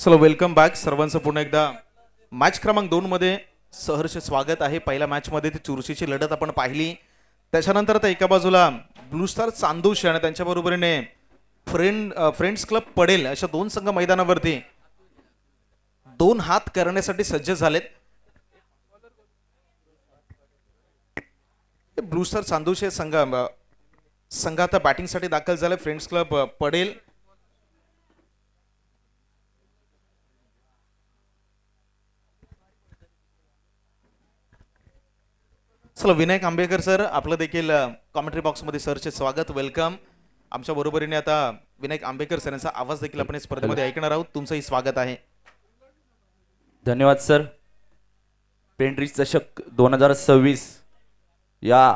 चलो welcome back सर्वांचं पुन्हा एकदा मॅच क्रमांक 2 मध्ये सहर्ष स्वागत आहे. पहिल्या मॅच मध्ये ती चुरशीची लढत आपण पाहिली. त्याच्यानंतर आता एका बाजूला ब्लू स्टार चांदोशी आणि त्यांच्या बरोबरीने फ्रेंड्स क्लब पडेल अशा दोन संघ मैदानावरती दोन हात करण्यासाठी सज्ज झालेत. ब्लू स्टार चांदोशी संघ आता बॅटिंगसाठी दाखल झाले. फ्रेंड्स क्लब पडेल चला विनायक आंबेकर सर आपलं देखील कॉमेंट्री बॉक्समध्ये सरचे स्वागत वेलकम. आमच्या बरोबरीने आता विनायक आंबेकर सर यांचा आवाज देखील आपण स्पर्धेमध्ये ऐकणार आहोत. तुमचंही स्वागत आहे. धन्यवाद सर. पेंट्री चषक 2026 या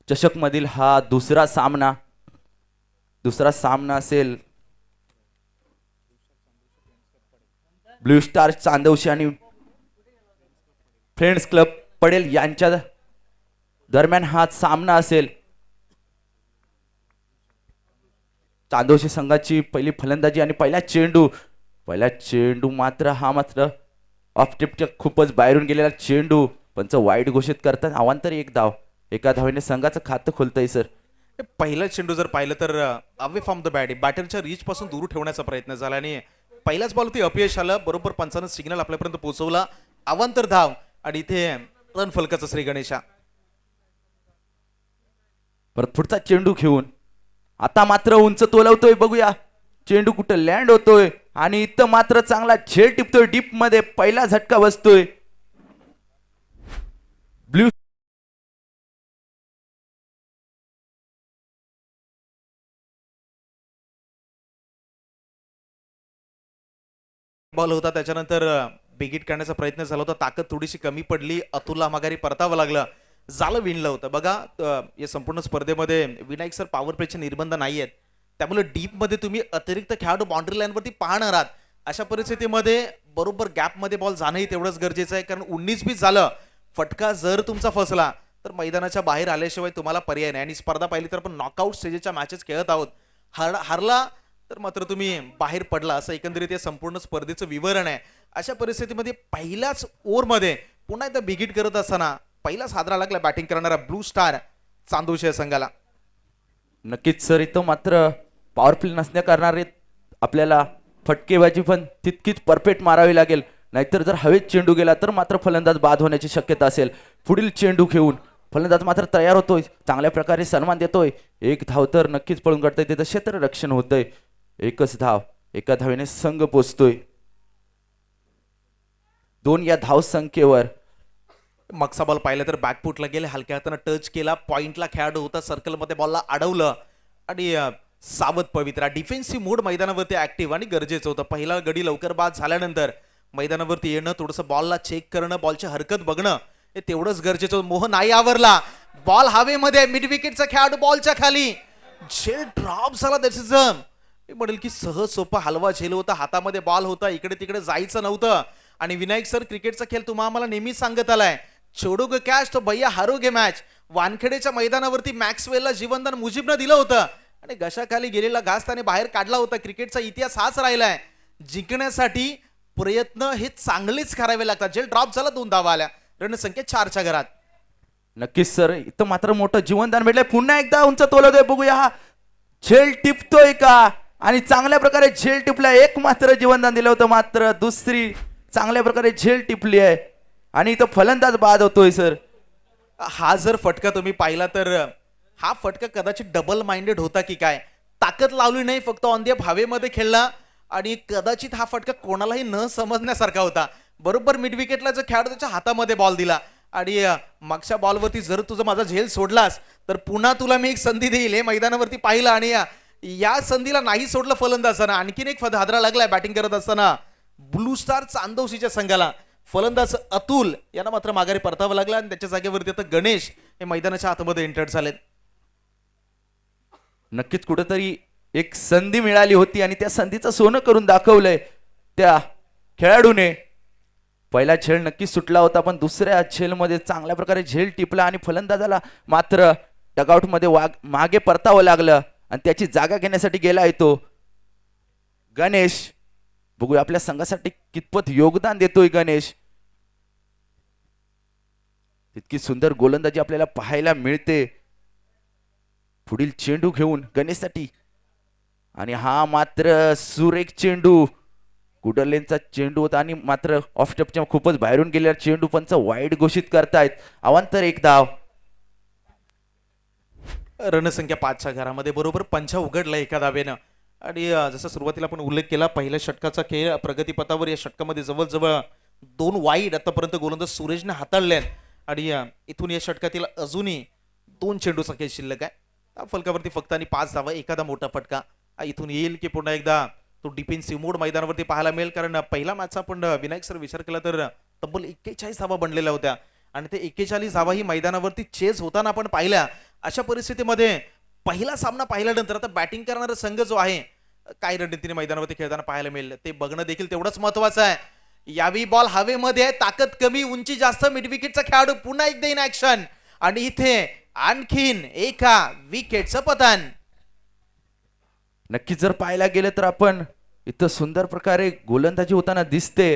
चषक मधील हा दुसरा सामना असेल ब्लू स्टार चांदोशी आणि फ्रेंड्स क्लब पडेल यांच्या दरम्यान हा सामना असेल. चांदोशी संघाची पहिली फलंदाजी आणि पहिला चेंडू मात्र ऑफ टिपच्या खूपच बाहेरून गेलेला चेंडू पंच वाईट घोषित करतात. अवांतर एक धाव, एका धावेने संघाचं खातं खोलतंय सर. पहिला चेंडू जर पाहिलं तर अवे फ्रॉम द बॅटरच्या रीच पासून दूर ठेवण्याचा प्रयत्न झाला आणि पहिल्याच बॉलवरती अपयश आलं. बरोबर पंचानं सिग्नल आपल्यापर्यंत पोहोचवला. अवांतर धाव आणि इथे रन फलकाचा श्री गणेशा. परत पुढचा चेंडू घेऊन आता मात्र उंच तोलवतोय. बघूया चेंडू कुठं लँड होतोय आणि इथं मात्र चांगला झेल टिपतोय. डीप मध्ये पहिला झटका बसतोय. ब्लू बॉल होता त्याच्यानंतर बिगिट करण्याचा प्रयत्न झाला होता. ताकद थोडीशी कमी पडली. अतुलला माघारी परतावं लागलं. झालं विणलं होतं. बघा या संपूर्ण स्पर्धेमध्ये विनायक सर पॉवर प्लेचे निर्बंध नाही आहेत. त्यामुळे डीप मध्ये तुम्ही अतिरिक्त खेळाडू बाउंड्री लाईन वरती पाहणार आहात. अशा परिस्थितीमध्ये बरोबर गॅप मध्ये बॉल जाणंही तेवढंच गरजेचं आहे. कारण 19-20 झालं फटका जर तुमचा फसला तर मैदानाच्या बाहेर आल्याशिवाय तुम्हाला पर्याय नाही. आणि स्पर्धा पाहिली तर आपण नॉकआउट स्टेजच्या मॅचेस खेळत आहोत. हारला तर मात्र तुम्ही बाहेर पडला असं एकंदरीत या संपूर्ण स्पर्धेचं विवरण आहे. अशा परिस्थितीमध्ये पहिल्याच ओव्हरमध्ये पुन्हा एकदा बिगिट करत असताना पहिलाच हादरा लागला बॅटिंग करणारा ब्लू स्टार चांदोशी या संघाला. नक्कीच सर. इथं मात्र पॉवर प्ले नसण्या करणारे आपल्याला फटकेबाजी पण तितकीच परफेक्ट मारावी लागेल. नाहीतर जर हवेत चेंडू गेला तर मात्र फलंदाज बाद होण्याची शक्यता असेल. पुढील चेंडू घेऊन फलंदाज मात्र तयार होतोय. चांगल्या प्रकारे सन्मान देतोय. एक धाव तर नक्कीच पळून काढतोय. तिथं क्षेत्ररक्षण होतंय. एकच धाव, एका धावेने संघ पोचतोय 2 या धाव संख्येवर. मागचा बॉल पाहिला तर बॅकफुटला गेले. हलक्या हाताने टच केला. पॉइंटला खेळाडू होता. सर्कलमध्ये बॉलला अडवलं आणि सावध पवित्रा डिफेन्सिव्ह मोड मैदानावरती ऍक्टिव्ह आणि गरजेचं होतं. पहिला गडी लवकर बाद झाल्यानंतर मैदानावरती येणं, थोडंसं बॉलला चेक करणं, बॉलची हरकत बघणं हे तेवढंच गरजेचं होतं. मोह नाही आवरला. बॉल हवेमध्ये, मिड विकेटचा खेळाडू बॉलच्या खाली. झेल ड्रॉप झाला. म्हणेल की सहज सोपा हलवा झेल होता. हातामध्ये बॉल होता. इकडे तिकडे जायचं नव्हतं. आणि विनायक सर क्रिकेटचा खेळ तुम्हाला आम्हाला नेहमीच सांगत आलाय, छोडोगे कॅच तो भैया हारोगे मॅच. वानखेडेच्या मैदानावरती मॅक्सवेलला जीवनदान मुजीबनं दिलं होतं आणि घशाखाली गेलेला घास त्याने बाहेर काढला होता. क्रिकेटचा इतिहास हाच राहिलाय. जिंकण्यासाठी प्रयत्न हे चांगलेच करावे लागतात. जेल ड्रॉप झाला. 2 धावा आल्या. रणसंख्या 4च्या घरात. नक्कीच सर. इथं मात्र मोठं जीवनदान भेटलंय. पुन्हा एकदा उंच तोलवतोय. बघूया हा झेल टिपतोय का आणि चांगल्या प्रकारे झेल टिपलाय. एक मात्र जीवनदान दिलं होतं, मात्र दुसरी चांगल्या प्रकारे झेल टिपली आहे आणि इथं फलंदाज बाद होतोय सर. हा जर फटका तुम्ही पाहिला तर हा फटका कदाचित डबल माइंडेड होता की काय. ताकद लावली नाही, फक्त ऑन दी हवेमध्ये खेळला आणि कदाचित हा फटका कोणालाही न समजण्यासारखा होता. बरोबर मिड विकेटला जर खेळाडू त्याच्या हातामध्ये बॉल दिला आणि मागच्या बॉलवरती जर तुझं माझा झेल सोडलास तर पुन्हा तुला मी एक संधी देईल हे मैदानावरती पाहिलं आणि या संधीला नाही सोडलं फलंदाजानं. आणखीन एक हादरा लागलाय बॅटिंग करत असताना ब्लू स्टार चांदोशीच्या संघाला. फलंदाज अतुल यांना मात्र माघारी परतावं लागलं आणि त्याच्या जागेवरती आता गणेश हे मैदानाच्या आतमध्ये एंटर झालेत. नक्कीच कुठेतरी एक संधी मिळाली होती आणि त्या संधीचं सोनं करून दाखवलंय त्या खेळाडूने. पहिला झेल नक्कीच सुटला होता, पण दुसऱ्या झेलमध्ये चांगल्या प्रकारे झेल टिपला आणि फलंदाजाला मात्र डगआउट मध्ये मागे परतावं लागलं आणि त्याची जागा घेण्यासाठी गेला आहे तो गणेश. बघूया आपल्या संघासाठी कितपत योगदान देतोय गणेश. तितकी सुंदर गोलंदाजी आपल्याला पाहायला मिळते. पुढील चेंडू घेऊन गणेशसाठी आणि हा मात्र सुरेख चेंडू कुडरलेनचा चेंडू होता आणि मात्र ऑफ स्टंपच्या खूपच बाहेरून गेलेला चेंडू पंच वाईड घोषित करतायत. अवांतर एक धाव. रणसंख्या 5च्या घरामध्ये बरोबर पंचा उघडला एका धावेनं आणि जसं सुरुवातीला आपण उल्लेख केला पहिल्या षटकाचा खेळ प्रगतीपथावर. या षटकामध्ये जवळजवळ 2 वाईड आतापर्यंत गोलंदाज सुरेशने हाताळले आणि इथून या षटकातील अजूनही 2 चेंडूचा खेळ शिल्लक आहे. फलकावरती फक्त आणि 5 धावा, एखादा मोठा फटका इथून येईल की पुन्हा एकदा तो डिफेन्सिव्ह मोड मैदानावरती पाहायला मिळेल. कारण पहिला मॅचचा आपण विनायक सर विचार केला तर तब्बल 41 धावा बनलेल्या होत्या आणि ते 41 धावा ही मैदानावरती चेस होताना आपण पाहिल्या. अशा परिस्थितीमध्ये पहिला सामना पाहिल्यानंतर आता बॅटिंग करणारा संघ जो आहे काय रणनीतीने मैदानावरती खेळताना पाहायला मिळेल ते बघणं देखील तेवढंच महत्वाचं आहे. यावेळी बॉल हवेमध्ये आहे, ताकद कमी, उंची जास्त, मिड विकेटचा खेळाडू पुन्हा एकदा इन ऍक्शन आणि इथे आणखीन एका विकेटचं पतन. नक्कीच जर पाहायला गेलं तर आपण इथं सुंदर प्रकारे गोलंदाजी होताना दिसते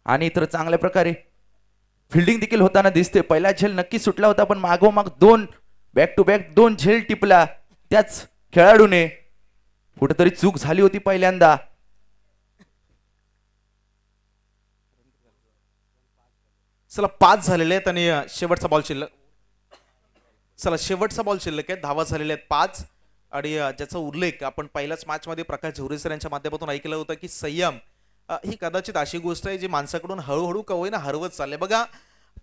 आणि इतर चांगल्या प्रकारे फिल्डिंग देखील होताना दिसते. पहिला झेल नक्की सुटला होता पण मागोमाग 2 बॅक टू बॅक 2 झेल टिपला त्याच खेळाडूने. कुठेतरी चूक झाली होती पहिल्यांदा. चला 5 झालेले आहेत आणि शेवटचा बॉल शिल्लक. चला शेवटचा बॉल शिल्लक आहे. धावा झालेल्या आहेत 5 आणि ज्याचा उल्लेख आपण पहिल्याच मॅच मध्ये प्रकाश झोरेसर यांच्या माध्यमातून ऐकलं होतं की संयम ही कदाचित अशी गोष्ट आहे जी माणसाकडून हळूहळू का होईना हरवत चालले. बघा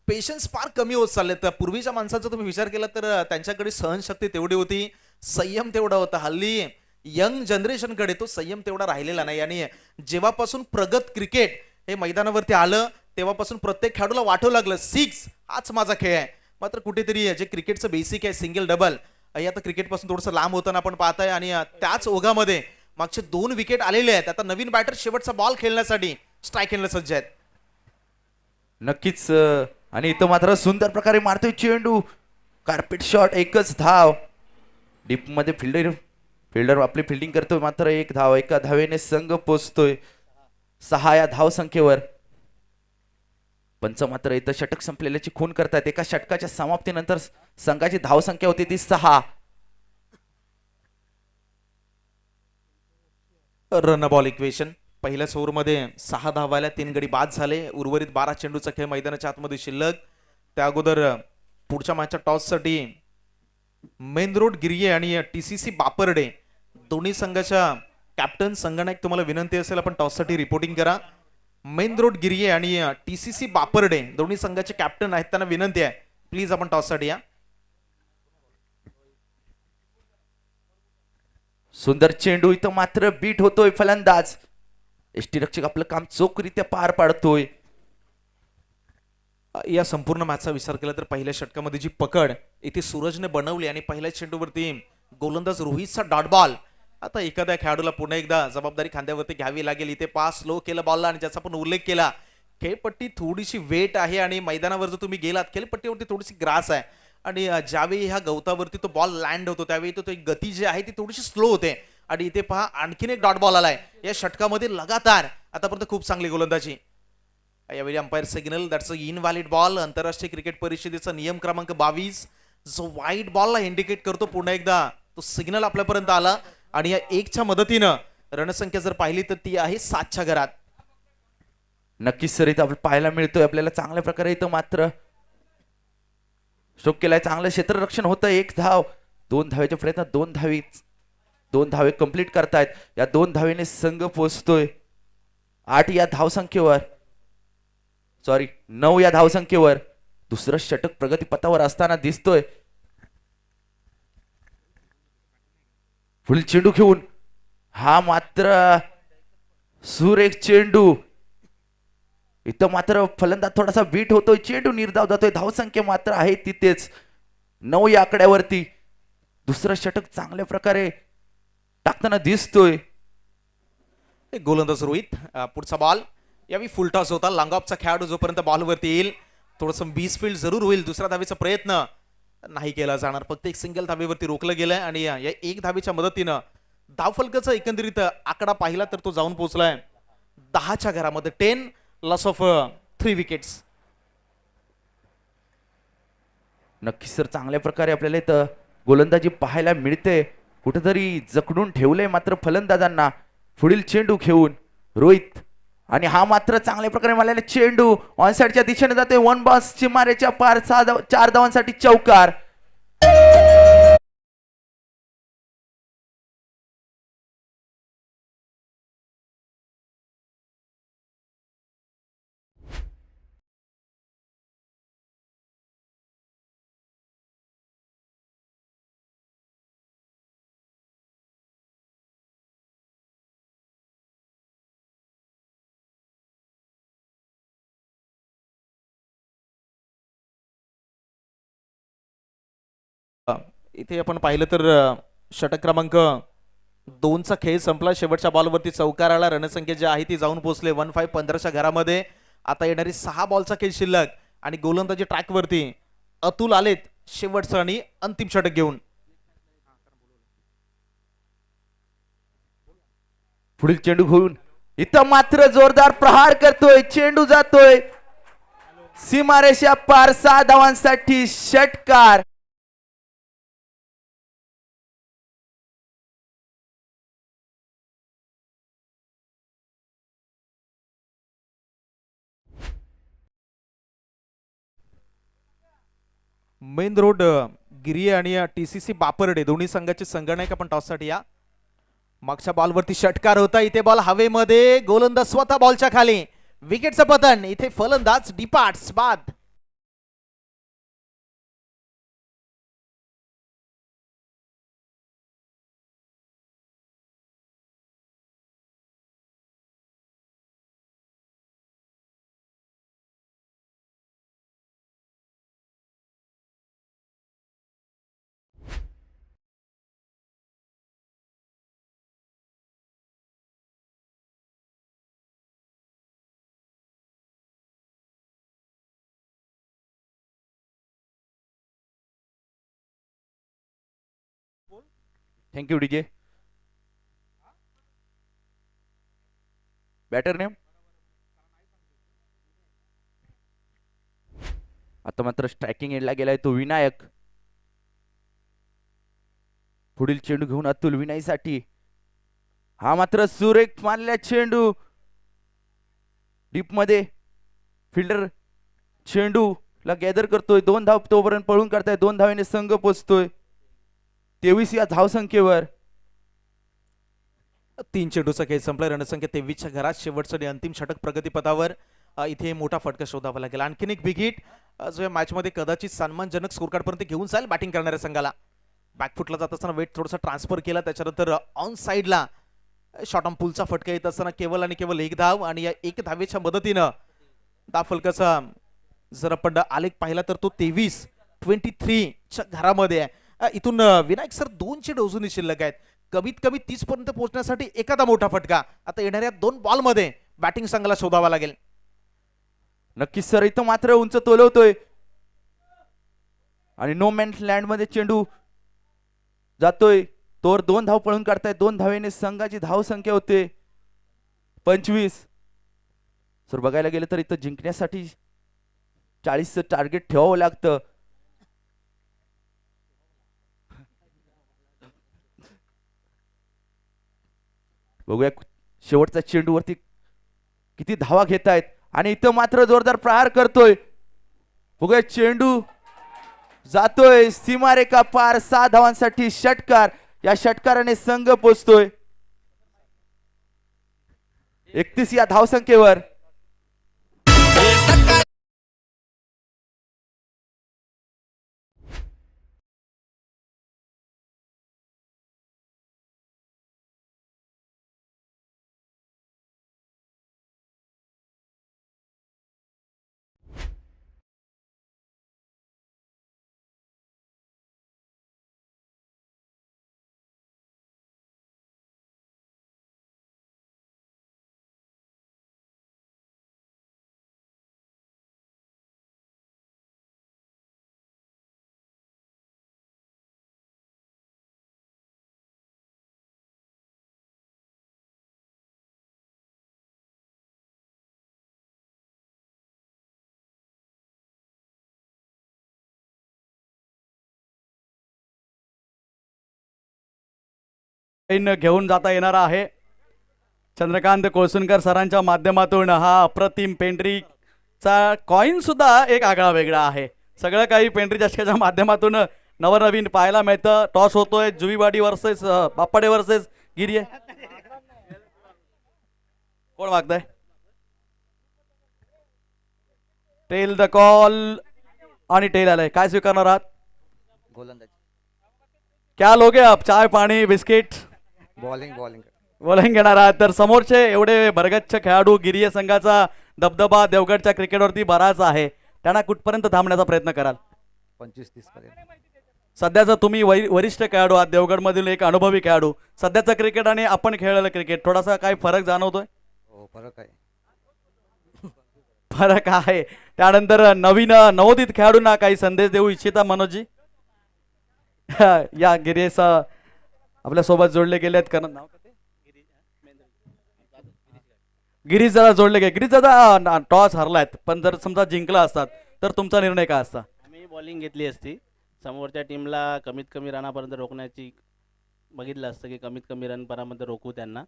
पेशन्स फार कमी होत चालले. तर पूर्वीच्या माणसाचा तुम्ही विचार केला तर त्यांच्याकडे सहनशक्ती तेवढी होती, संयम तेवढा होता. हल्ली यंग जनरेशनकडे तो संयम तेवढा राहिलेला नाही आणि जेव्हापासून प्रगत क्रिकेट हे मैदानावरती आलं तेव्हापासून प्रत्येक खेळाडूला वाटू लागलं 6 हाच माझा खेळ आहे. मात्र कुठेतरी जे क्रिकेटचं बेसिक आहे सिंगल डबल आता क्रिकेट पासून थोडंसं लांब होताना आपण पाहताय आणि त्याच ओघामध्ये मागचे 2 विकेट आलेले आहेत. आता नवीन बॅटर शेवटचा बॉल खेळण्यासाठी स्ट्राईक खेळण्यास सज्ज आहेत. नक्कीच आणि इथं मात्र सुंदर प्रकारे मारतोय चेंडू. कार्पेट शॉट, एकच धाव. डीप मध्ये फिल्डर आपली फिल्डिंग करतोय मात्र 1 धाव. एका धावेने संघ पोचतोय 6 या धाव संख्येवर. पंच मात्र इथं षटक संपलेल्याची खून करतात. एका षटकाच्या समाप्तीनंतर संघाची धाव संख्या होती ती 6. Run ball equation. पहिल्याच ओव्हरमध्ये 6 धावायला 3 गडी बाद झाले. उर्वरित 12 चेंडूचा खेळ मैदानाच्या आतमध्ये शिल्लक. त्या अगोदर पुढच्या मॅचच्या टॉससाठी मेन रोड गिरिये आणि TCC बापरडे दोन्ही संघाच्या कॅप्टन संगणक तुम्हाला विनंती असेल आपण टॉससाठी रिपोर्टिंग करा. मेन रोड गिरिये आणि TCC बापरडे दोन्ही संघाचे कॅप्टन आहेत त्यांना विनंती आहे प्लीज आपण टॉससाठी या. सुंदर चेंडू. इथं मात्र बीट होतोय फलंदाज. यष्टीरक्षक आपलं काम चोखरीत्या पार पाडतोय. या संपूर्ण मॅचचा विचार केला तर पहिल्या षटकामध्ये जी पकड इथे सूरजने बनवली आणि पहिल्या चेंडूवरती गोलंदाज रोहितचा डॉट बॉल. आता एखाद्या खेळाडूला पुन्हा एकदा जबाबदारी खांद्यावरती घ्यावी लागेल. इथे पास स्लो केलं बॉलला आणि ज्याचा आपण उल्लेख केला खेळपट्टी थोडीशी वेट आहे आणि मैदानावर जर तुम्ही गेलात खेळपट्टीवरती थोडीशी ग्रास आहे आणि ज्यावेळी ह्या गवतावरती तो बॉल लँड होतो त्यावेळी तो एक गती जी आहे ती थोडीशी स्लो होते. आणि इथे पहा आणखीन एक डॉट बॉल आलाय या षटकामध्ये लगातार आतापर्यंत खूप चांगली गोलंदाजी. यावेळी umpire signal that's a invalid ball. आंतरराष्ट्रीय क्रिकेट परिषदेचा नियम क्रमांक 22 जो व्हाईट बॉलला इंडिकेट करतो पुन्हा एकदा तो सिग्नल आपल्यापर्यंत आला आणि या 1च्या मदतीनं रणसंख्या जर पाहिली तर ती आहे 7च्या घरात. नक्कीच सर इथं पाहायला मिळतोय आपल्याला चांगल्या प्रकारे. इथं मात्र स्ट्रोक केलाय, चांगलं क्षेत्ररक्षण होतं. 1 धाव. 2 धावेचे प्रयत्न 2 धावे कंप्लीट करतायत. या 2 धावेने संघ पोहोचतोय 8 या धावसंख्येवर. 9 या धावसंख्येवर. दुसरं षटक प्रगतीपथावर असताना दिसतोय. फुल चेंडू घेऊन हा मात्र सुरेख चेंडू. इथं मात्र फलंदाज थोडासा बीट होतोय. चेंडू निर्धाव जातोय. धावसंख्या मात्र आहे तिथेच 9 या आकड्यावरती. दुसरं षटक चांगल्या प्रकारे टाकताना दिसतोय. गोलंदाज रोहित. पुढचा बॉल यावेळी फुल टॉस होता. लॉंग ऑफचा खेळाडू जोपर्यंत बॉलवरती येईल थोडस बीस फील्ड जरूर होईल. दुसऱ्या धावेचा प्रयत्न नाही केला जाणार. फक्त एक सिंगल धावेवरती रोखलं गेलंय आणि या 1 धावेच्या मदतीनं धावफलकाचा एकंदरीत आकडा पाहिला तर तो जाऊन पोहोचलाय 10च्या घरामध्ये 10 लॉस ऑफ 3 विकेट्स. नक्कीच सर, चांगल्या प्रकारे आपल्याला इथं गोलंदाजी पाहायला मिळते. कुठेतरी जखडून ठेवलंय मात्र फलंदाजांना. पुढील चेंडू घेऊन रोहित, आणि हा मात्र चांगल्या प्रकारे मारलेला चेंडू ऑन साइडच्या दिशेने जाते. वन बॉस चिमारेच्या पार 4 धावांसाठी चौकार. इथे आपण पाहिलं तर षटक क्रमांक 2चा खेळ संपला. शेवटच्या बॉलवरती चौकार आला. रणसंख्या जी आहे ती जाऊन पोहोचले 1-5 15च्या घरामध्ये. आता येणारी 6 बॉलचा खेळ शिल्लक आणि गोलंदाजी ट्रॅकवरती अतुल आलेत शेवटचं आणि अंतिम षटक घेऊन. पुढील चेंडू घेऊन इथं मात्र जोरदार प्रहार करतोय. चेंडू जातोय सीमारेषा पार. 6 धावांसाठी षटकार. मेन रोड गिरी आणि TCC बापरडे दोन्ही संघाचे संगणक आपण टॉससाठी या. मागच्या बॉलवरती षटकार होता. इथे बॉल हवेमध्ये. गोलंदाज स्वतः बॉलच्या खाली. विकेटचं पतन. इथे फलंदाज डिपार्ट्स बाद. Thank you DJ. Batter name. आता मात्र स्ट्रायकिंग एंडला गेलाय तो विनायक. पुढील चेंडू घेऊन अतुल विनायसाठी. हा मात्र सुरेख मारलेला चेंडू डीप मध्ये. फिल्डर चेंडू ला गॅदर करतोय. 2 धाव तोपर्यंत पळून करताय. 2 धावेने संघ पोचतोय 23 या धावसंख्येवर. 3 चेंडूचा खेळ संपला. रणसंख्या 23च्या घरात. शेवटचं आणि अंतिम षटक प्रगतीपथावर. इथे मोठा फटका शोधावा लागेल. आणखीन एक बिग हिट जो या मॅच मध्ये कदाचित सन्मानजनक स्कोर कार्ड पर्यंत घेऊन जाईल बॅटिंग करणाऱ्या संघाला. बॅकफुटला जात असताना वेट थोडासा ट्रान्सफर केला. त्याच्यानंतर ऑन साइडला शॉर्ट ऑन पुलचा फटका येत असताना केवळ आणि केवळ 1 धाव. आणि या 1 धावेच्या मदतीनं दाफलकाचा जर आपण आलेख पाहिला तर तो 23च्या घरामध्ये आहे. इथून विनायक सर 2 चेंडू अजूनही शिल्लक आहेत. कमीत कमी 30 पर्यंत पोहोचण्यासाठी एखादा मोठा फटका आता येणाऱ्या 2 बॉल मध्ये बॅटिंग संघाला शोधावा लागेल. नक्कीच सर, इथं मात्र उंच तोलवतोय आणि नो मॅन्स लँड मध्ये चेंडू जातोय. तोवर 2 धाव पळून काढताय. 2 धावेने संघाची धाव संख्या होते 25. सर बघायला गेलं तर इथं जिंकण्यासाठी 40चं टार्गेट ठेवावं लागतं. बघूया शेवटच्या चेंडूवरती किती धावा घेत आहेत. आणि इथं मात्र जोरदार प्रहार करतोय. बघूया चेंडू जातोय सीमारेखा पार. 6 धावांसाठी षटकार. या षटकाराने संघ पोचतोय 31 या धावसंख्येवर. घेऊन जाता येणार आहे. चंद्रकांत कोळसुनकर सरांच्या माध्यमातून हा अप्रतिम पेंट्रीचा कॉइन सुद्धा एक आगळा वेगळा आहे. सगळं काही पेंट्री चषकाच्या माध्यमातून नवनवीन पाहायला मिळतं. टॉस होतोय जुईवाडी वर्सेस बाप्पाडे वर्सेस गिरी. कोण मागताय? टेल द कॉल आणि टेल आलाय. काय स्वीकारणार आहात? गोलंदाजी. क्या लोगे आप? चाय पाणी बिस्किट? बॉलिंग बॉलिंग बॉलिंग घेणार आहात. तर समोरचे एवढे भरगच्च खेळाडू गिरीय संघाचा दबदबा देवगडच्या क्रिकेटवरती बराच आहे. त्यांना कुठपर्यंत थांबण्याचा प्रयत्न कराल? 25-30 पर्यंत. सध्याचा तुम्ही वरिष्ठ खेळाडू आहात, देवगडमधील एक अनुभवी खेळाडू. सध्याचं क्रिकेट आणि आपण खेळलेलं क्रिकेट थोडासा काय फरक जाणवतोय? हो फरक आहे. फरक आहे. त्यानंतर नवीन नवोदित खेळाडूंना काही संदेश देऊ इच्छिता मनोजी? या गिरीश आपल्या सोबत जोडले गेलेत. कारण नाव गिरीश दादा जोडले गेले. गिरीश दादा टॉस हरलायत, पण जर समजा जिंकला असतात तर तुमचा निर्णय काय असता? आम्ही बॉलिंग घेतली असती. समोरच्या टीमला कमीत कमी रनापर्यंत रोखण्याची बघितलं असतं की कमीत कमी रनपर्यंत रोखू त्यांना.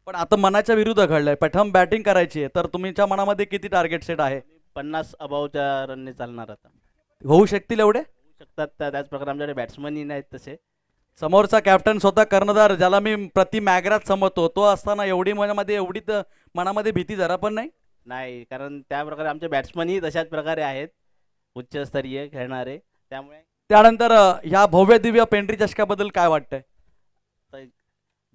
पण आता मनाच्या विरुद्ध घडलंय. प्रथम बॅटिंग करायची आहे, तर तुमच्या मनामध्ये किती टार्गेट सेट आहे? 50 अबावच्या रनने चालणार आता. होऊ शकतील एवढे? होऊ शकतात. त्याच प्रकारे आमच्याकडे बॅट्समनही नाहीत तसे. समोरचा कॅप्टन स्वतः कर्णधार ज्याला मी प्रति मॅगरात समजतो, तो असताना एवढी मनामध्ये भीती जरा पण नाही? नाही, कारण त्या प्रकारे आमचे बॅट्समनही तशाच प्रकारे आहेत, उच्चस्तरीय खेळणारे. त्यामुळे त्यानंतर ह्या भव्य दिव्य पेंट्री चषकाबद्दल काय वाटतंय?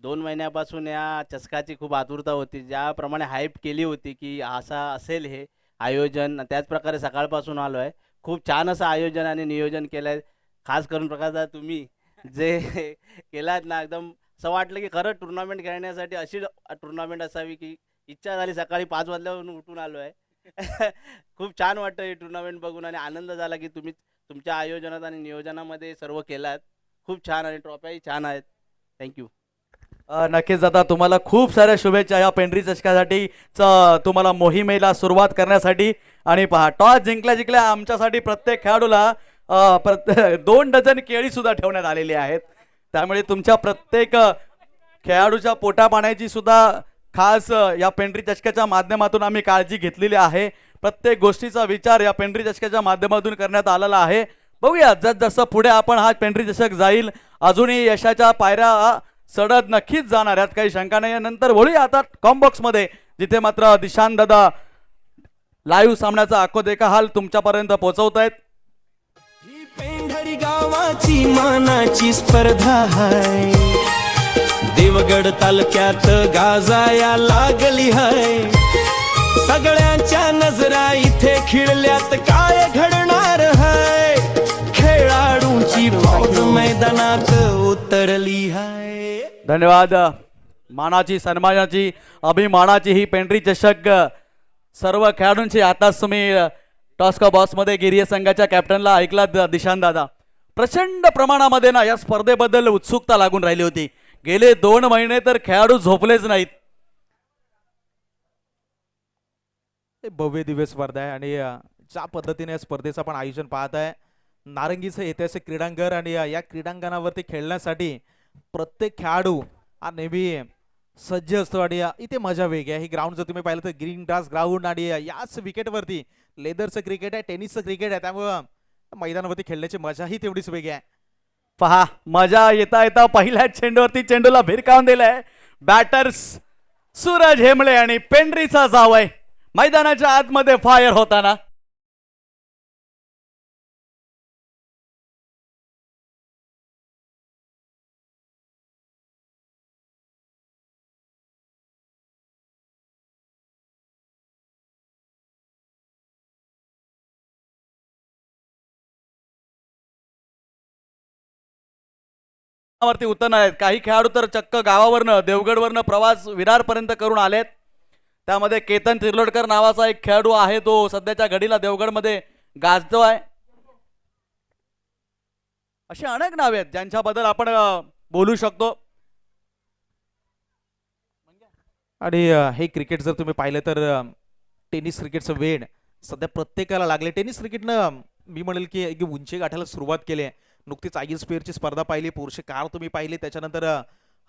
2 महिन्यापासून या चषकाची खूप आतुरता होती. ज्याप्रमाणे हाईप केली होती की असा असेल हे आयोजन, त्याच प्रकारे सकाळपासून आलो आहे. खूप छान असं आयोजन आणि नियोजन केलं आहे. खास करून प्रकाशदा तुम्ही जे केलात ना, एकदम असं वाटलं की खरं टुर्नामेंट खेळण्यासाठी अशी टुर्नामेंट असावी की इच्छा झाली. सकाळी 5 वाजल्यावरून उठून आलो आहे. खूप छान वाटतं हे टुर्नामेंट बघून आणि आनंद झाला की तुम्ही तुमच्या आयोजनात आणि नियोजनामध्ये सर्व केलात. खूप छान आणि ट्रॉफ्याही छान आहेत. थँक्यू. नक्कीच दादा, तुम्हाला खूप साऱ्या शुभेच्छा या पेंट्री चषकासाठी, तुम्हाला मोहिमेला सुरुवात करण्यासाठी. आणि पहा, टॉस जिंकल्या आमच्यासाठी प्रत्येक खेळाडूला 2 डझन केळी सुद्धा ठेवण्यात आलेली आहेत. त्यामुळे तुमच्या प्रत्येक खेळाडूच्या पोटा पाण्याची सुद्धा खास या पेंट्री चषकाच्या माध्यमातून आम्ही काळजी घेतलेली आहे. प्रत्येक गोष्टीचा विचार या पेंट्री चषकाच्या माध्यमातून करण्यात आलेला आहे. बघूया जसं पुढे आपण हा पेंट्री चषक जाईल, अजूनही यशाच्या पायऱ्या चढत नक्कीच जाणार यात काही शंका नाही. नंतर बोलूया आता कॉम्बॉक्स मध्ये, जिथे मात्र दिशांत दादा लाईव्ह सामन्याचा आखो देखा हाल तुमच्यापर्यंत पोहोचवतायत. ही पेंढरी गावाची मानाची स्पर्धा हाय, देवगड तालुक्यात गाजाया लागली हाय. सगळ्यांच्या नजरा इथे खिळल्यात, काय घडणार हाय. खेळाडूंची फौज मैदानात उतरली हाय. धन्यवाद. मानाची, सन्मानाची, अभिमानाची ही पेंट्री चषक सर्व खेळाडूंची. आताच तुम्ही टॉस्का बॉस मध्ये गिरीय संघाच्या कॅप्टनला ऐकलात दिशांत दादा. प्रचंड प्रमाणामध्ये ना या स्पर्धेबद्दल उत्सुकता लागून राहिली होती. गेले 2 महिने तर खेळाडू झोपलेच नाहीत. भव्य दिव्य स्पर्धा आहे आणि ज्या पद्धतीने या स्पर्धेचं आपण आयोजन पाहत आहे, नारंगीचं ऐतिहासिक क्रीडांगण आणि या क्रीडांगणावरती खेळण्यासाठी प्रत्येक खेळाडू हा नेहमी सज्ज असतो. आणि इथे मजा वेगळी आहे. ही ग्राउंड जर तुम्ही पाहिलं तर ग्रीन ग्रास ग्राउंड आणि याच विकेटवरती लेदरचं क्रिकेट आहे, टेनिसचं क्रिकेट आहे. त्यामुळं मैदानावरती खेळण्याची मजाही तेवढीच वेगळी आहे. पहा, मजा येता येता पहिल्या चेंडूवरती चेंडूला भिरकावून दिलाय बॅटर्स सूरज हेमळे आणि पेंड्रीचा जावय मैदानाच्या आतमध्ये फायर होताना. वरती उतरणार आहेत. काही खेळाडू तर चक्क गावावरनं, देवगडवरनं प्रवास विरारपर्यंत करून आलेत. त्यामध्ये केतन तिर्लोडकर नावाचा एक खेळाडू आहे, तो सध्याच्या घडीला देवगडमध्ये गाजतो आहे. अशी अनेक नावे आहेत ज्यांच्याबद्दल आपण बोलू शकतो. आणि हे क्रिकेट जर तुम्ही पाहिलं तर टेनिस क्रिकेटचं वेड सध्या प्रत्येकाला लागले. टेनिस क्रिकेटनं मी म्हणेल की एक उंची गाठायला सुरुवात केली आहे. नुकतीच ISPR ची स्पर्धा पाहिली, पुरुष कार तुम्ही पाहिली, त्याच्यानंतर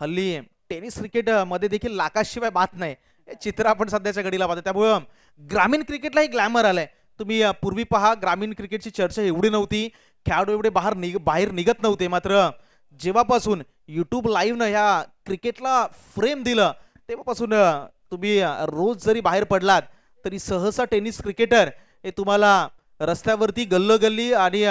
हल्ली टेनिस क्रिकेट मध्ये देखील लाखाशिवाय बात नाही, हे चित्र आपण सध्याच्या घडीला पाहतो. त्यामुळं ग्रामीण क्रिकेटलाही ग्लॅमर आलंय. तुम्ही पूर्वी पहा, ग्रामीण क्रिकेटची चर्चा एवढी नव्हती, खेळाडू एवढे बाहेर निघत नव्हते. मात्र जेव्हापासून युट्यूब लाईव्हनं ह्या क्रिकेटला फ्रेम दिलं, तेव्हापासून तुम्ही रोज जरी बाहेर पडलात तरी सहसा टेनिस क्रिकेटर हे तुम्हाला रस्त्यावरती गल्लोगल्ली आणि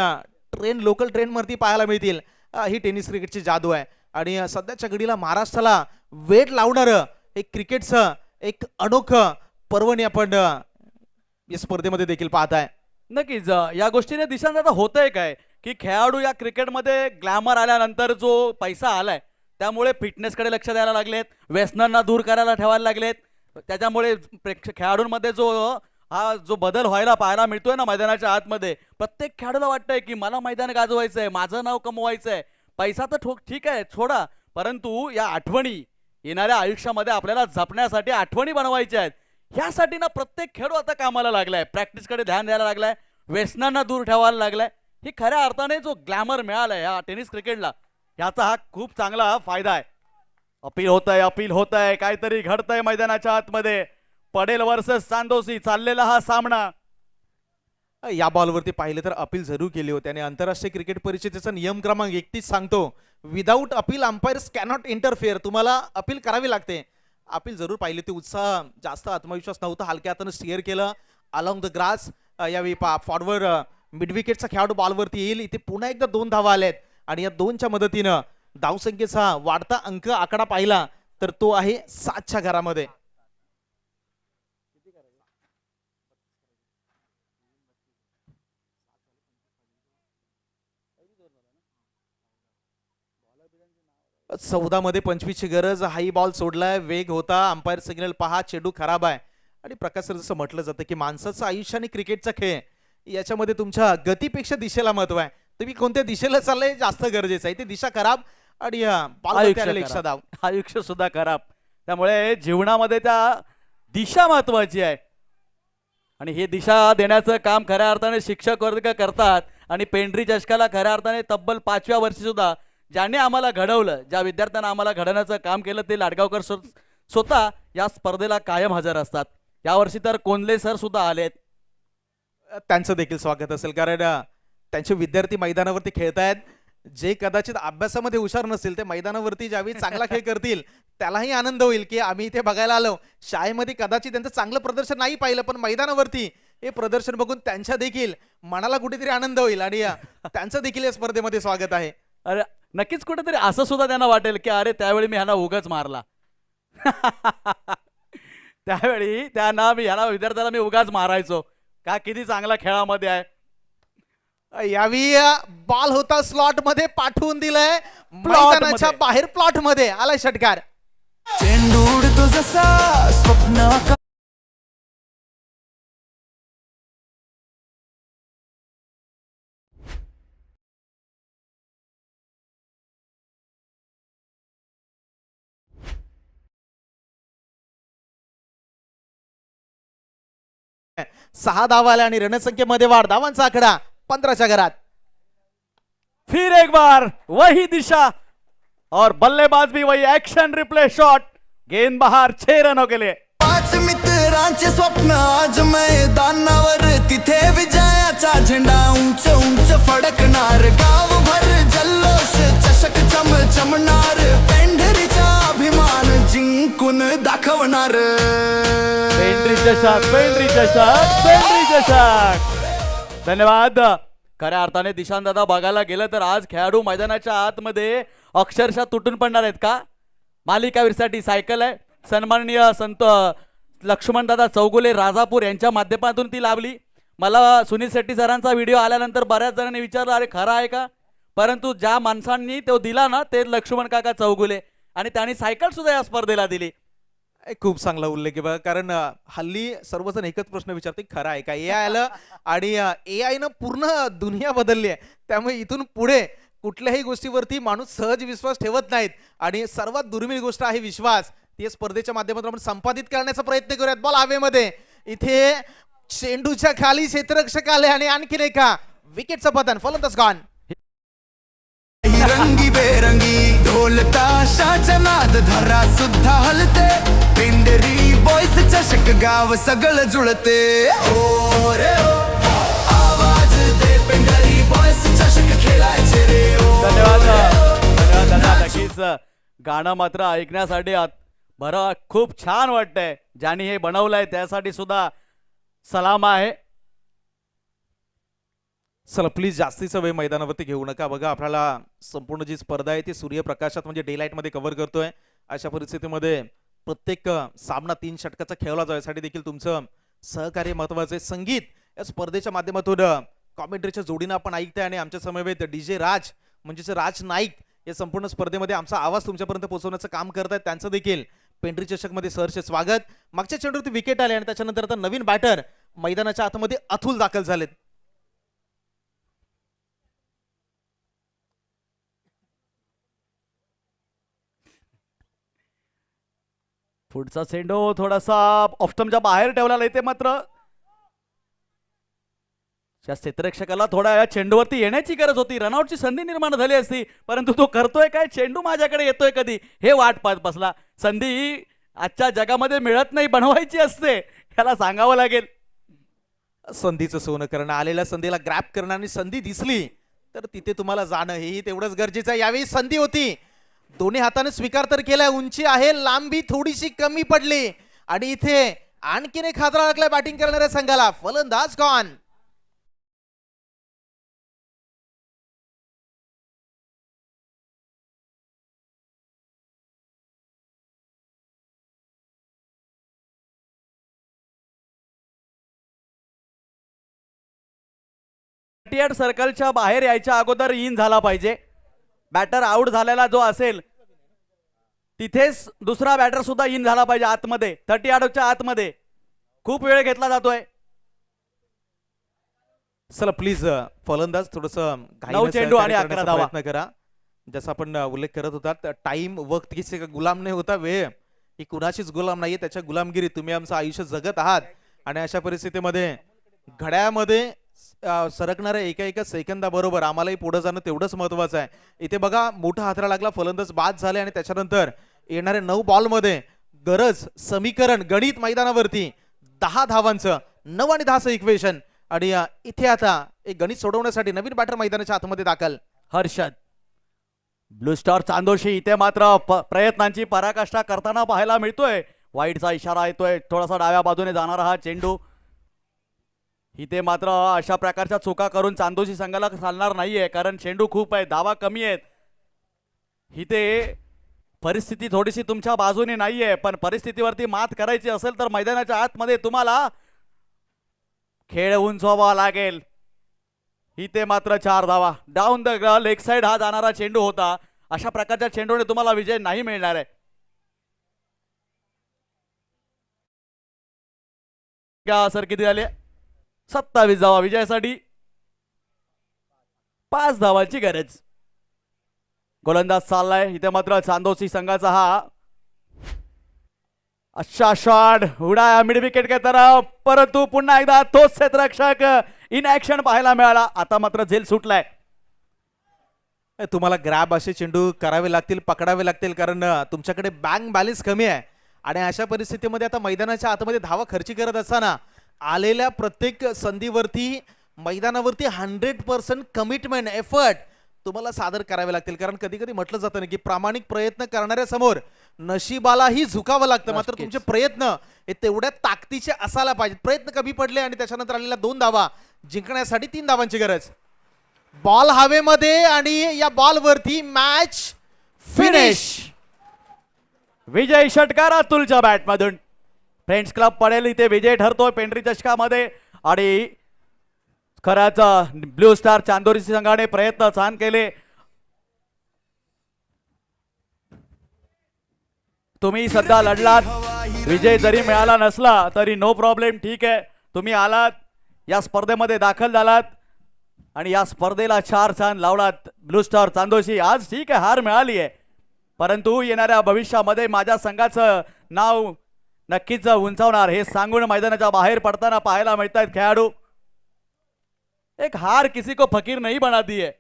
लोकल ट्रेनवरती पाहायला मिळतील. ही टेनिस क्रिकेटची जादू आहे. आणि सध्याच्या घडीला महाराष्ट्राला वेट लावणारं एक क्रिकेटचं एक अनोखं पर्वणी आपण या स्पर्धेमध्ये देखील पाहताय. नक्कीच या गोष्टीने दिशांना होतंय काय की खेळाडू या क्रिकेटमध्ये ग्लॅमर आल्यानंतर जो पैसा आलाय त्यामुळे फिटनेसकडे लक्ष द्यायला लागलेत, व्यसनांना दूर करायला ठेवायला लागलेत. त्याच्यामुळे खेळाडूंमध्ये जो बदल व्हायला पाहायला मिळतोय ना मैदानाच्या आतमध्ये, प्रत्येक खेळाडूला वाटतंय की मला मैदान गाजवायचंय, माझं नाव कमवायचंय. पैसा तर ठीक आहे छोडा, परंतु या आठवणी येणाऱ्या आयुष्यामध्ये आपल्याला जपण्यासाठी आठवणी बनवायच्या आहेत. ह्यासाठी ना प्रत्येक खेळाडू आता कामाला लागलाय, प्रॅक्टिसकडे ध्यान द्यायला लागलाय, व्यसनांना दूर ठेवायला लागलाय. ही खऱ्या अर्थाने जो ग्लॅमर मिळालाय या टेनिस क्रिकेटला, याचा हा खूप चांगला फायदा आहे. अपील होत आहे, काहीतरी घडतंय मैदानाच्या आतमध्ये. पडेल वर्सेस चांदोसी चाललेला हा सामना. या बॉलवरती पाहिलं तर अपील जरूर केली होती आणि आंतरराष्ट्रीय क्रिकेट परिषदेचा नियम क्रमांक 31 सांगतो, without appeal umpires cannot interfere. तुम्हाला अपील करावी लागते. अपील जरूर पाहिली होती. उत्साह, जास्त आत्मविश्वास नव्हता, हलक्या हातानं स्टीअर केलं अलॉंग द ग्रास. यावेळी फॉरवर्ड मिड विकेटचा खेळाडू बॉलवरती येईल. इथे पुन्हा एकदा 2 धावा आल्यात आणि या 2च्या मदतीनं धावसंख्येचा वाढता अंक आकडा पाहिला तर तो आहे 7च्या घरामध्ये. मध्ये 25ची गरज. हाई बॉल सोडलाय, वेग होता, अंपायर सिग्नल पहा, चेंडू खराब आहे. आणि प्रकाश सर, जसं म्हटलं जातं की माणसाचं आयुष्य आणि क्रिकेटचा खेळ याच्यामध्ये तुमच्या गतीपेक्षा दिशेला महत्व आहे. तुम्ही कोणत्या दिशेला चाललंय जास्त गरजेचं आहे. ती दिशा खराब आणि आयुष्य सुद्धा खराब. त्यामुळे जीवनामध्ये त्या दिशा महत्वाची आहे आणि ही दिशा देण्याचं काम खऱ्या अर्थाने शिक्षक वर्ग करतात. आणि पेंढरी चषकाला खऱ्या अर्थाने तब्बल 5व्या वर्षी सुद्धा ज्याने आम्हाला घडवलं, ज्या विद्यार्थ्यांना आम्हाला घडवण्याचं काम केलं, ते लाडगावकर स्वतः या स्पर्धेला कायम हजर असतात. यावर्षी तर कोंडले सर सुद्धा आलेत. त्यांचं देखील स्वागत असेल, कारण त्यांचे विद्यार्थी मैदानावरती खेळतायत. जे कदाचित अभ्यासामध्ये हुशार नसतील ते मैदानावरती ज्यावेळी चांगला खेळ करतील त्यालाही आनंद होईल की आम्ही इथे बघायला आलो. शाळेमध्ये कदाचित त्यांचं चांगलं प्रदर्शन नाही पाहिलं, पण मैदानावरती हे प्रदर्शन बघून त्यांच्या देखील मनाला कुठेतरी आनंद होईल आणि त्यांचं देखील या स्पर्धेमध्ये स्वागत आहे. अरे नक्कीच कुठेतरी असं सुद्धा त्यांना वाटेल की अरे त्यावेळी मी ह्याला उगाच मारला. त्यावेळी ह्याला विद्यार्थ्याला मी उगाच मारायचो का, किती चांगला खेळामध्ये आहे. यावी बॉल होता स्लॉट मध्ये, पाठवून दिलंय मैदानाच्या बाहेर, प्लॉट मध्ये आलाय षटकार. चेंडू उडतो जसा स्वप्न. सहा धावा आल्या आणि रणसंख्येमध्ये वाढ. धावांचा आकडा 15च्या घरात. फिर एक बार वही दिशा और बल्लेबाज भी वही, एक्शन रिप्ले शॉट, गेंद बाहर, 6 रनों के लिए. 5 मित्रांचे स्वप्न आज मैदानावर, तिथे विजयाचा झेंडा उंच उंच फडकणार. गावभर जल्लोष, चषक चमचमणार, पेंढरीचा अभिमान जिंकून दाखवणार. पेंढरी चषक. धन्यवाद. खऱ्या अर्थाने दिशांत दादा बघायला गेलं तर आज खेळाडू मैदानाच्या आतमध्ये अक्षरशः तुटून पडणार आहेत का. मालिकावीरसाठी सायकल आहे. सन्माननीय संत लक्ष्मण दादा चौगुले राजापूर यांच्या माध्यमातून ती लाभली. मला सुनील शेट्टी सरांचा व्हिडिओ आल्यानंतर बऱ्याच जणांनी विचारलं अरे खरा आहे का, परंतु ज्या माणसांनी तो दिला ना ते लक्ष्मण काका चौगुले, आणि त्यांनी सायकल सुद्धा या स्पर्धेला दिली. खूप चांगला उल्लेख आहे बघा, कारण हल्ली सर्वजण एकच प्रश्न विचारते, खरं आहे का. ए आलं आणि AI न पूर्ण दुनिया बदलली आहे. त्यामुळे इथून पुढे कुठल्याही गोष्टीवरती माणूस सहज विश्वास ठेवत नाहीत आणि सर्वात दुर्मिळ गोष्ट आहे विश्वास. ती स्पर्धेच्या माध्यमातून आपण संपादित करण्याचा प्रयत्न करूयात. बॉल हवेमध्ये, इथे चेंडूच्या खाली क्षेत्ररक्षक आले आणि आणखीन एका विकेटचं पतन. फलंदाज गॉन. रंगी रंगीबेरंगी ढोल ताशाचा नाद धरा सुद्धा हलते पेंढरी बॉयस चषक गाव सगळं जुळते ओ रे ओ आवाज दे पेंढरी बॉयस चषक खेळायचे रे ओ धन्यवाद रे ओ. धन्यवाद दादा. नक्कीच गाणं मात्र ऐकण्यासाठी बरं खूप छान वाटतंय. ज्यांनी हे बनवलंय त्यासाठी सुद्धा सलाम आहे. चला प्लीज जास्तीचा वेळ मैदानावरती घेऊ नका. बघा आपल्याला संपूर्ण जी स्पर्धा आहे ती सूर्यप्रकाशात म्हणजे डे लाईट मध्ये कव्हर करतोय. अशा परिस्थितीमध्ये प्रत्येक सामना 3 षटकाचा खेळला जातो. यासाठी देखील तुमचं सहकार्य महत्वाचे. संगीत या स्पर्धेच्या माध्यमातून कॉमेंट्रीच्या जोडीनं आपण ऐकताय आणि आमच्या समवेत डीजे राज म्हणजेच राज नाईक या संपूर्ण स्पर्धेमध्ये आमचा आवाज तुमच्यापर्यंत पोहोचवण्याचं काम करतायत. त्यांचं देखील पेंढरी चषक मध्ये सहर्ष स्वागत. मागच्या चेंडूवरती विकेट आले आणि त्याच्यानंतर आता नवीन बॅटर मैदानाच्या आतमध्ये अतुल दाखल झालेत. पुढचा चेंडू थोडासा ऑफ्टमच्या बाहेर ठेवला. इथे मात्र त्या क्षेत्ररक्षकाला थोडा या चेंडूवरती येण्याची गरज होती. रनआउटची संधी निर्माण झाली असती, परंतु तो करतोय काय, चेंडू माझ्याकडे येतोय कधी हे वाट पाहत बसला. संधी ही आजच्या जगामध्ये मिळत नाही, बनवायची असते, याला सांगावं लागेल. संधीचं सोनं करणं, आलेल्या संधीला ग्रॅप करणं आणि संधी दिसली तर तिथे तुम्हाला जाणं हेही तेवढंच गरजेचं आहे. यावेळी संधी होती, दोन्ही हाताने स्वीकार तर केलाय. उंची आहे, लांबी थोडीशी कमी पडली आणि इथे आणखीन एक हादरा लागलाय बॅटिंग करणाऱ्या संघाला. फलंदाज गॉन. सर्कलच्या बाहेर यायच्या अगोदर इन झाला पाहिजे. बॅटर आउट झालेला जो असेल तिथेच दुसरा बॅटर सुद्धा इन झाला पाहिजे आतमध्ये, 30 आतमध्ये. खूप वेळ घेतला जातोय. चला प्लीज फलंदाज थोडस 9 चेंडू आणि 11 धावा. प्रयत्न करा. जसं आपण उल्लेख करत होतात, टाइम वक्त किसी का गुलाम नाही होता. वेळ ही कुणाचीच गुलाम नाहीये, त्याच्या गुलामगिरीत तुम्ही आमचं आयुष्य जगत आहात. आणि अशा परिस्थितीमध्ये घड्याळामध्ये सरकणाऱ्या एका सेकंदाबरोबर आम्हालाही पुढे जाणं तेवढंच महत्वाचं आहे. इथे बघा मोठा हातरा लागला, फलंदाज बाद झाले आणि त्याच्यानंतर येणाऱ्या 9 बॉलमध्ये गरज समीकरण गणित मैदानावरती 10 धावांचं 9 आणि 10चं इक्वेशन. आणि इथे आता एक गणित सोडवण्यासाठी नवीन बॅटर मैदानाच्या आतमध्ये दाखल. हर्षद ब्लू स्टार चांदोशी इथे मात्र प्रयत्नांची पराकाष्ठा करताना पाहायला मिळतोय. वाईटचा इशारा येतोय, थोडासा डाव्या बाजूने जाणारा हा चेंडू. इथे मात्र अशा प्रकारच्या चुका करून चांदोशी संघाला चालणार नाहीये, कारण चेंडू खूप आहे, धावा कमी आहेत. इथे परिस्थिती थोडीशी तुमच्या बाजूने नाहीये, पण परिस्थितीवरती मात करायची असेल तर मैदानाच्या आतमध्ये तुम्हाला खेळ उंचवावा लागेल. इथे मात्र 4 धावा. डाऊन द लेग साइड हा जाणारा चेंडू होता. अशा प्रकारच्या चेंडूने तुम्हाला विजय नाही मिळणार आहे. सर किती झाले? 27 धावा. विजयासाठी 5 धावांची गरज. गोलंदाज चाललाय. इथे मात्र चांदोसी संघाचा हा अच्छा शॉट उडाया मिड विकेट के तरफ, परंतु पुन्हा एकदा तोच क्षेत्ररक्षक इन ऍक्शन पाहायला मिळाला. आता मात्र झेल सुटलाय. तुम्हाला ग्रॅब असे चेंडू करावे लागतील, पकडावे लागतील, कारण तुमच्याकडे बँक बॅलन्स कमी आहे. आणि अशा परिस्थितीमध्ये आता मैदानाच्या आतमध्ये धावा खर्ची करत असताना आलेल्या प्रत्येक संधीवरती मैदानावरती 100% कमिटमेंट एफर्ट तुम्हाला सादर करावे लागतील. कारण कधी कधी म्हटलं जातं ना की प्रामाणिक प्रयत्न करणाऱ्या समोर नशिबालाही झुकावं लागतं. मात्र तुमचे प्रयत्न हे तेवढ्या ताकदीचे असायला पाहिजेत. प्रयत्न कमी पडले आणि त्याच्यानंतर आलेल्या 2 धावा जिंकण्यासाठी 3 धावांची गरज. बॉल हवेमध्ये आणि या बॉलवरती मॅच फिनिश. विजय षटकार अतुलच्या बॅटमधून. फ्रेंड्स क्लब पडेल इथे विजय ठरतोय पेंढरी चषकामध्ये. आणि खराच ब्लू स्टार चांदोरी संघाने प्रयत्न छान केले. तुम्ही सध्या लढलात, विजय जरी मिळाला नसला तरी नो प्रॉब्लेम, ठीक आहे. तुम्ही आलात, या स्पर्धेमध्ये दाखल झालात आणि या स्पर्धेला 4 छान लावलात. ब्लू स्टार चांदोशी आज ठीक आहे हार मिळाली आहे, परंतु येणाऱ्या भविष्यामध्ये माझ्या संघाचं नाव नक्कीच उंचावणार हे सांगून मैदानाच्या बाहेर पडताना पाहायला मिळतात खेळाडू. एक हार किसी को फकीर नहीं बनाती है.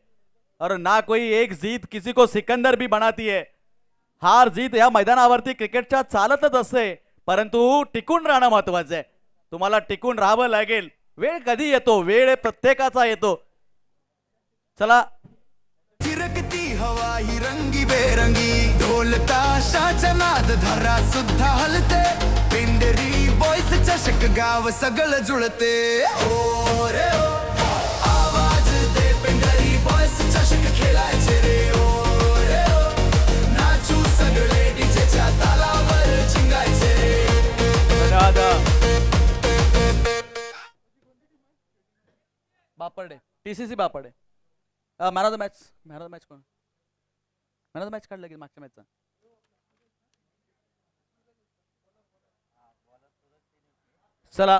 और ना कोई एक जीत किसी को सिकंदर भी बनाती है. हार जीत या मैदानावरती क्रिकेटच्या चालतच असते, परंतु टिकून राहणं महत्वाचं आहे. तुम्हाला टिकून राहावं लागेल. वेळ कधी येतो, वेळ प्रत्येकाचा येतो. चला फिरकती हवा ही रंगी बेरंगी, ढोल ताशाचा नाद धरा सुद्धा हलते, पेंडरी बॉयस चषक गाव सगळं जुळते. ओ रे ओ, आवाज दे पेंडरी बॉयस चषक खेळायचे रे. ओ रे ओ, नाचू सगळे डीजेच्या तालावर चिंगायचे रे. बापडे TCC बापडे man of the match. Man of the match कोण? मॅन ऑफ द मॅच काढलं की मागच्या मॅचचा. चला